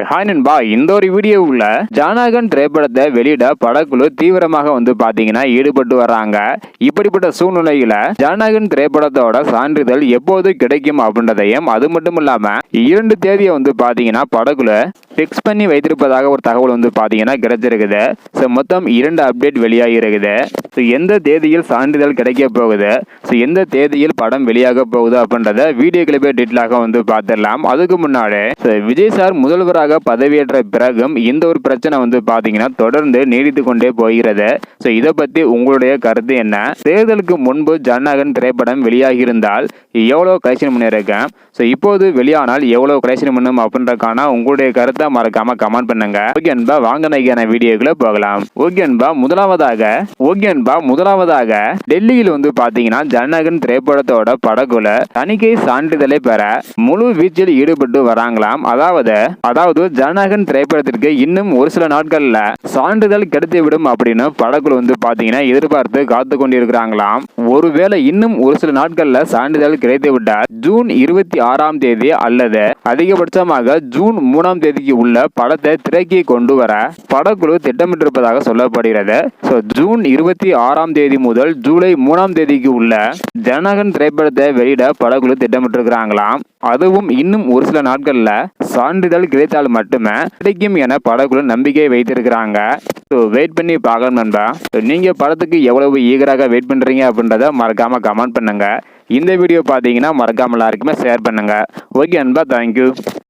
Hi நண்பா, இந்த ஒரு வீடியோவில் ஜனநாயகன் திரைப்படத்தை வெளியிட படக்குழு தீவிரமாக பாத்தீங்கன்னா ஈடுபட்டு வர்றாங்க. இப்படிப்பட்ட சூழ்நிலையில ஜனநாயகன் திரைப்படத்தோட சான்றிதழ் எப்போது கிடைக்கும் அப்படின்றதையும், அது மட்டும் இல்லாம 2 தேதியை பாத்தீங்கன்னா படக்குழு பிக்ஸ் பண்ணி வைத்திருப்பதாக ஒரு தகவல் பாத்தீங்கன்னா கிடைச்சிருக்குது. மொத்தம் 2 அப்டேட் வெளியாகி இருக்குது. எந்த தேதியில் சான்றிதழ் கிடைக்க போகுது, எந்த தேதியில் படம் வெளியாக போகுது அப்படின்றத வீடியோ கிளிப்பை டீட்டெயிலாக பார்த்துடலாம். அதுக்கு முன்னாடி விஜய் சார் முதல்வராக பதவியேற்ற பிறகும் இந்த ஒரு பிரச்சனை பாத்தீங்கன்னா தொடர்ந்து நீடித்து கொண்டே போகிறது. இதை பத்தி உங்களுடைய கருத்து என்ன? தேர்தலுக்கு முன்பு ஜனநாயகன் திரைப்படம் வெளியாகி இருந்தால் எவ்வளவு கலெக்ஷன் பண்ணியிருக்கேன், இப்போது வெளியானால் எவ்வளவு கலெக்ஷன் பண்ணும் அப்படின்றக்கான உங்களுடைய கருத்தை மறக்காம கமெண்ட் பண்ணுங்க. ஓகே அன்பா, வாங்க நைக்கான வீடியோக்குள்ள போகலாம். ஓகே அன்பா, முதலாவதாக டெல்லியில் பாத்தீங்கன்னா ஜனநாயகன் திரைப்படத்தோட படக்குழு தணிக்கை சான்றிதழை பெற முழு வீச்சில் ஈடுபட்டு வராங்களாம். அதாவது ஜனநாயகன் திரைப்படத்திற்கு இன்னும் ஒரு சில நாட்கள்ல சான்றிதழ் கிடைத்துவிடும் அப்படின்னு படக்குழு பாத்தீங்கன்னா எதிர்பார்த்து காத்து கொண்டிருக்கிறாங்களாம். ஒருவேளை இன்னும் ஒரு சில நாட்கள்ல சான்றிதழ் கிடைத்து விட்டால் ஜூன் 26ஆம் தேதி அல்லது அதிகபட்சமாக ஜூன் 3ஆம் தேதிக்கு உள்ள படத்தை திரைக்கு கொண்டு வர படக்குழு திட்டமிட்டிருப்பதாக சொல்லப்படுகிறது. ஜூன் 26ஆம் தேதி முதல் ஜூலை 3ஆம் தேதிக்கு உள்ள ஜனநாயகன் திரைப்படத்தை வெளியிட படக்குழு திட்டமிட்டிருக்கிறாங்களாம். அதுவும் இன்னும் ஒரு சில நாட்கள்ல சான்றிதழ் கிடைத்தால் மட்டுமே கிடைக்கும் என படக்குழு நம்பிக்கை வைத்திருக்கிறாங்க. வெயிட் பண்ணி பார்க்கணும் நண்பா. நீங்க படத்துக்கு எவ்வளவு ஈகராக வெயிட் பண்றீங்க அப்படின்றத மறக்காம கமெண்ட் பண்ணுங்க. இந்த வீடியோ பார்த்தீங்கன்னா மறக்காம எல்லாருக்குமே ஷேர் பண்ணுங்க. ஓகே நண்பா, தேங்க்யூ.